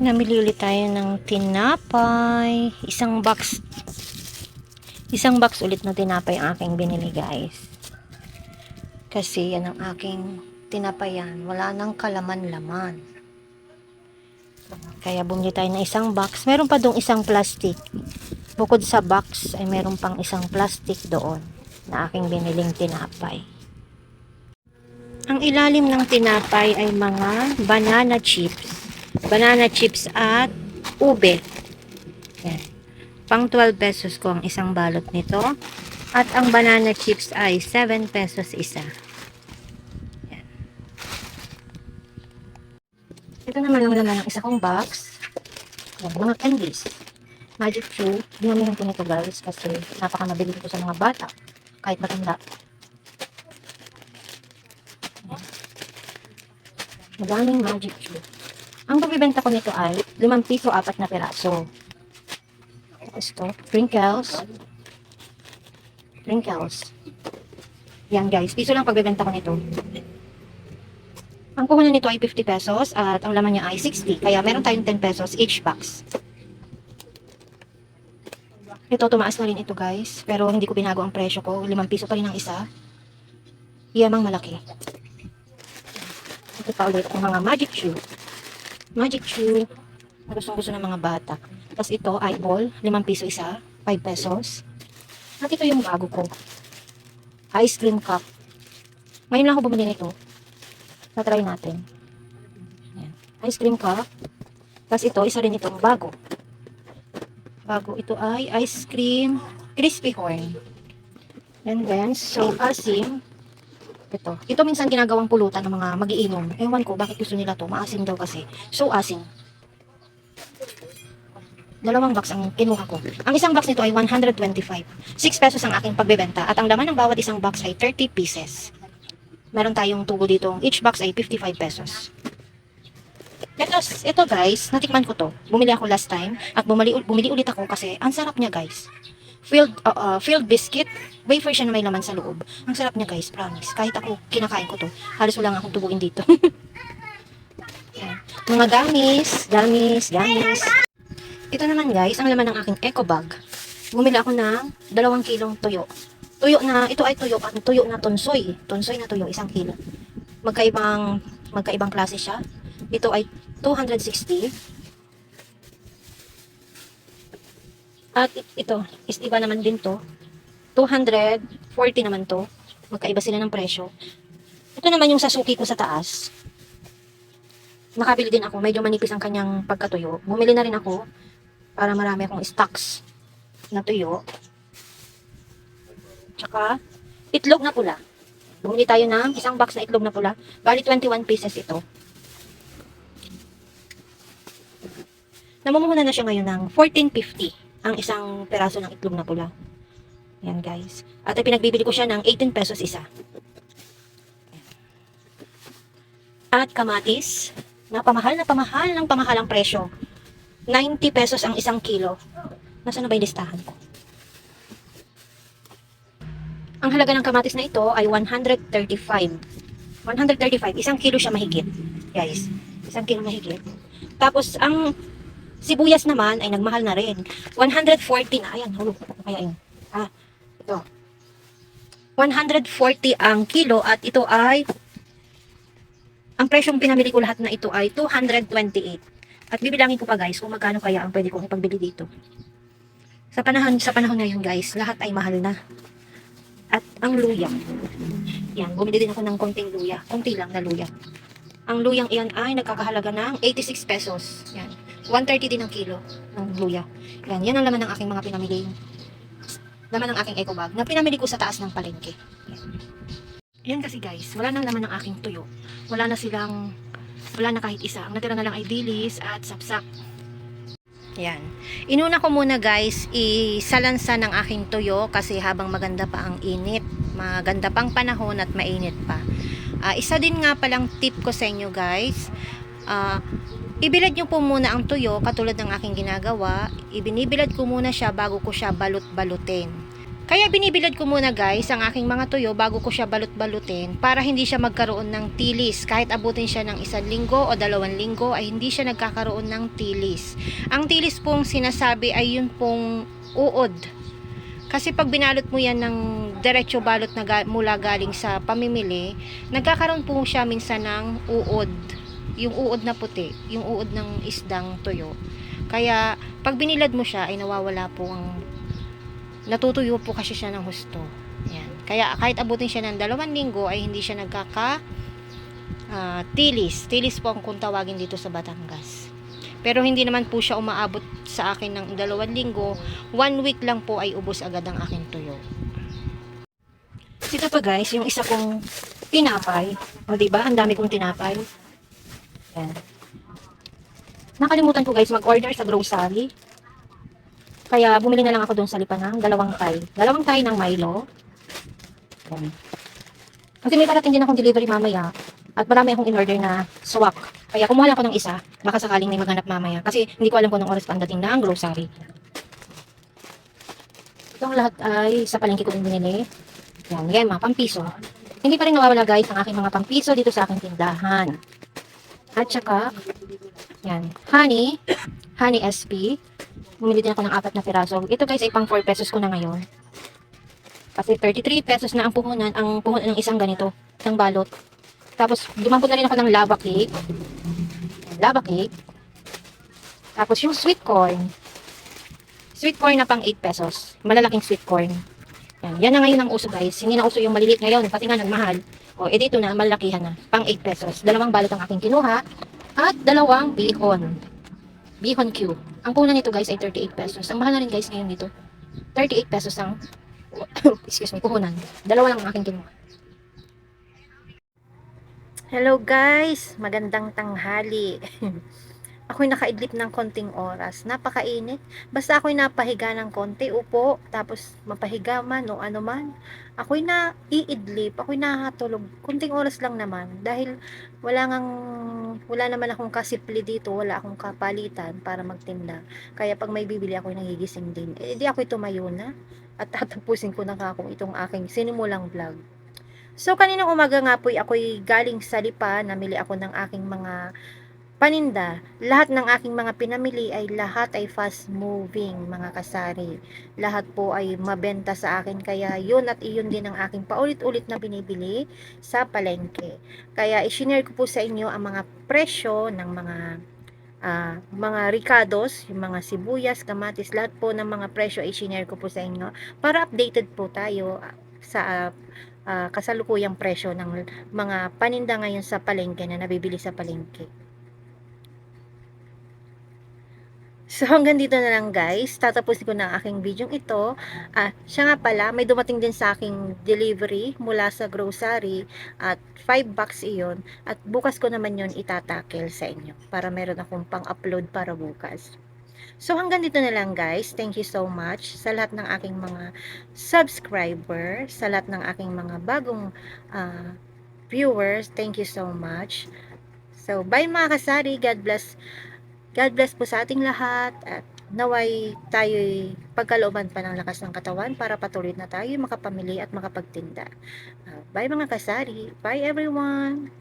Namili ulit tayo ng tinapay. Isang box ulit na tinapay ang aking binili, guys. Kasi yan ang aking tinapayan. Wala nang kalaman-laman. Kaya bumili tayo ng isang box. Meron pa dong isang plastic. Bukod sa box ay meron pang isang plastic doon na aking biniling tinapay. Ang ilalim ng tinapay ay mga banana chips. Banana chips at ube. Yan. Pang 12 pesos ko ang isang balot nito. At ang banana chips ay 7 pesos isa. Yan. Ito naman ang laman ng isa kong box. Yan, mga candies. Magic Chew. Dinamihan ko nito, guys, kasi napakamabili ko sa mga bata. Kahit matanda. Yan. Madaming Magic Chew. Ang pagbibenta ko nito ay 5 piso 4 na piraso. Tapos ito, sprinkles. Yan, guys, piso lang pagbibenta ko nito. Ang puhunan nito ay 50 pesos at ang laman niya ay 60. Kaya meron tayong 10 pesos each box. Ito, tumaas na rin ito, guys. Pero hindi ko binago ang presyo ko. 5 piso pa rin ang isa. Yamang malaki. Ito pa ulit ang mga Magic Chew. Magic Chew. Gusto ng mga bata. Tapos ito, eyeball. 5 piso isa. 5 pesos. At ito yung bago ko. Ice cream cup. Ngayon lang ako bumili nito. Tatry natin. Ayan. Ice cream cup. Tapos ito, isa rin itong bago. Ito ay ice cream crispy corn. And then, so asim. Ito minsan ginagawang pulutan ng mga magiinom. Ewan ko bakit gusto nila to. Maasim daw kasi. So asim. 2 box ang kinuha ko. Ang isang box nito ay 125. 6 pesos ang aking pagbebenta. At ang laman ng bawat isang box ay 30 pieces. Meron tayong tubo dito. Each box ay 55 pesos. Ito guys, natikman ko to. Bumili ako last time. At bumili ulit ako kasi ang sarap niya, guys. Filled biscuit. Wafer siya na may laman sa loob. Ang sarap niya, guys, promise. Kahit ako kinakain ko to, halos wala nga akong tubugin dito. Mga gamis. Ito naman, guys, ang laman ng aking eco bag. Bumili ako ng 2 kilong tuyo. Ito ay tuyo na tunsoy. Tunsoy na tuyo, 1 kilo. Magkaibang klase siya. Ito ay 260. At ito, is iba naman din to. 240 naman to. Magkaiba sila ng presyo. Ito naman yung sasuki ko sa taas. Nakabili din ako. Medyo manipis ang kanyang pagkatuyo. Bumili na rin ako para marami akong stocks na tuyo. Tsaka, itlog na pula. Bumili tayo ng isang box na itlog na pula. Bali 21 pieces ito. Namumuhunan na siya ngayon ng 14.50 ang isang peraso ng itlog na pula. Yan, guys. At ay pinagbibili ko siya ng 18 pesos isa. At kamatis, pamahal ang presyo. 90 pesos ang 1 kilo. Nasaan na ba yung listahan ko? Ang halaga ng kamatis na ito ay 135. 135, 1 kilo siya mahigit. Guys, 1 kilo mahigit. Tapos, ang sibuyas naman ay nagmahal na rin. 140 na. Ayan, hulog. Kaya yun. Ito. 140 ang kilo at ito ay ang presyong pinamili ko lahat na ito ay 228. At bibilangin ko pa, guys, kung magkano kaya ang pwede kong ipagbili dito. Sa panahon ngayon, guys, lahat ay mahal na. At ang luya. Yan, bumili din ako ng konting luya. Konti lang na luya. Ang luyang iyan ay nagkakahalaga ng 86 pesos. Yan. 130 din ang kilo ng luya. Yan ang laman ng aking mga pinamili. Laman ng aking eco bag na pinamili ko sa taas ng palengke. Yan kasi, guys, wala nang laman ng aking tuyo. Wala na kahit isa. Ang natira na lang ay dilis at sapsak. Yan. Inuna ko muna, guys, isalansa ng aking tuyo kasi habang maganda pa ang init. Maganda pang panahon at mainit pa. Isa din nga palang tip ko sa inyo, guys. Ibilad nyo po muna ang tuyo katulad ng aking ginagawa. Ibinibilad ko muna siya bago ko siya balot-balutin. Kaya binibilad ko muna guys ang aking mga tuyo bago ko siya balot-balutin para hindi siya magkaroon ng tilis. Kahit abutin siya ng 1 linggo o 2 linggo ay hindi siya nagkakaroon ng tilis. Ang tilis pong sinasabi ay yun pong uod. Kasi pag binalot mo yan ng diretso balot na mula galing sa pamimili, nagkakaroon po siya minsan ng uod. Yung uod na puti, yung uod ng isdang tuyo. Kaya pag binilad mo siya ay nawawala po ang natutuyo po kasi siya ng husto. Yan. Kaya kahit abutin siya ng 2 linggo ay hindi siya tilis. Tilis po ang kung tawagin dito sa Batangas. Pero hindi naman po siya umaabot sa akin ng 2 linggo. 1 week lang po ay ubos agad ang aking tuyo. Ito pa guys, yung isa kong tinapay. O diba, ang dami kong tinapay. Yan. Nakalimutan ko guys mag-order sa grocery. Kaya bumili na lang ako doon sa Lipanang, 2 tay. 2 tay ng Milo. Yan. Kasi may parating din akong delivery mamaya. At marami akong in-order na swak. Kaya kumuha lang ako ng isa. Baka sakaling may maghanap mamaya. Kasi hindi ko alam kung anong oras pa ang dating ng grocery. Itong lahat ay sa palengke ko din binili. Yan, yan mga pampiso. Hindi pa rin nawawala guys ang aking mga pampiso dito sa aking tindahan. At saka, yan, honey SP. Bumili din ako ng 4 na piraso. Ito guys ay pang 4 pesos ko na ngayon. Kasi 33 pesos na ang puhunan ng isang ganito, ng balot. Tapos, dumambot na rin ako ng lava cake. Lava cake. Tapos yung sweet corn. Sweet corn na pang 8 pesos. Malalaking sweet corn. Yan na ngayon ang uso guys. Hindi na uso yung maliliit ngayon kasi nga nagmahal. O, dito na, malalakihan na. Pang 8 pesos. 2 balot ang aking kinuha. At 2 bihon. Bihon cube. Ang puhunan nito guys ay 38 pesos. Ang mahal na rin guys ngayon dito. 38 pesos ang excuse me, puhunan. 2 lang ang aking kinuha. Hello guys, magandang tanghali. Ako'y nakaidlip ng konting oras. Napakainit. Basta ako'y napahiga ng konti, upo, tapos mapahiga man o ano man. Ako'y naiidlip, ako'y nakatulog. Konting oras lang naman. Dahil wala naman akong kasipli dito, wala akong kapalitan para magtinda. Kaya pag may bibili ako'y nagigising din. Di ako'y tumayo na. At tatapusin ko na ako itong aking sinimulang vlog. So, kaninang umaga nga po ako'y galing sa Lipa, namili ako ng aking mga paninda. Lahat ng aking mga pinamili ay lahat ay fast moving mga kasari. Lahat po ay mabenta sa akin kaya yun at iyon din ang aking paulit-ulit na binibili sa palengke. Kaya i-share ko po sa inyo ang mga presyo ng mga ricados, yung mga sibuyas, kamatis, lahat po ng mga presyo ay i-share ko po sa inyo para updated po tayo sa kasalukuyang presyo ng mga paninda ngayon sa palengke na nabibili sa palengke. So, hanggang dito na lang guys. Tatapusin ko na ang aking video ito. Siya nga pala, may dumating din sa aking delivery mula sa grocery at 5 bucks iyon. At bukas ko naman yon itatakel sa inyo para meron akong pang-upload para bukas. So, hanggang dito na lang guys. Thank you so much sa lahat ng aking mga subscriber, sa lahat ng aking mga bagong viewers. Thank you so much. So, bye mga kasari. God bless. God bless po sa ating lahat at naway tayo'y pagkalooban pa ng lakas ng katawan para patuloy na tayo makapamili at makapagtinda. Bye mga kasari. Bye everyone.